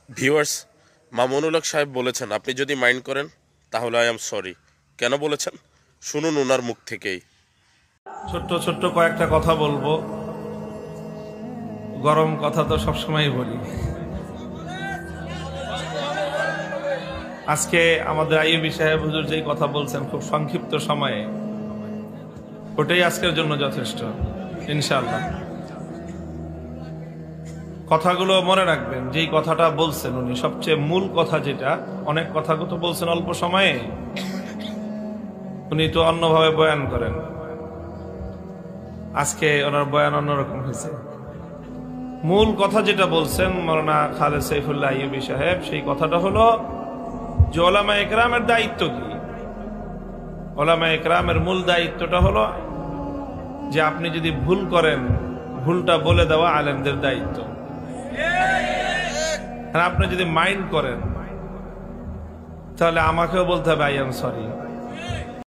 Viewers, Mamunul হক সাহেব বলেছেন আপনি যদি মাইন্ড করেন তাহলে আই এম সরি। কেন বলেছেন শুনুন ওনার মুখ থেকেই। ছোট্ট ছোট্ট কয়েকটা কথা বলবো, গরম কথা তো সবসময় বলি। আজকে আমাদের আইয়ুবী সাহেব হুজুর যেই কথা বলছেন খুব সংক্ষিপ্ত সময়ে, ওটাই আজকের জন্য যথেষ্ট ইনশাআল্লাহ। কথাগুলো মনে রাখবেন, যেই কথাটা বলছেন উনি সবচেয়ে মূল কথা, যেটা অনেক কথা তো বলছেন অল্প সময়ে, উনি তো অন্যভাবে বয়ান করেন, আজকে ওনার বয়ান অন্যরকম হয়েছে। মূল কথা যেটা বলছেন মাওলানা খালেদ সাইফুল্লাহ আইয়ুবী সাহেব, সেই কথাটা হলো যে ওলামা ইকরামের দায়িত্ব কি। ওলামা ইকরামের মূল দায়িত্বটা হলো যে আপনি যদি ভুল করেন, ভুলটা বলে দেওয়া আলেমদের দায়িত্ব। আর আপনি যদি মাইন্ড করেন তাহলে আমাকেও বলতে হবে আই এম সরি।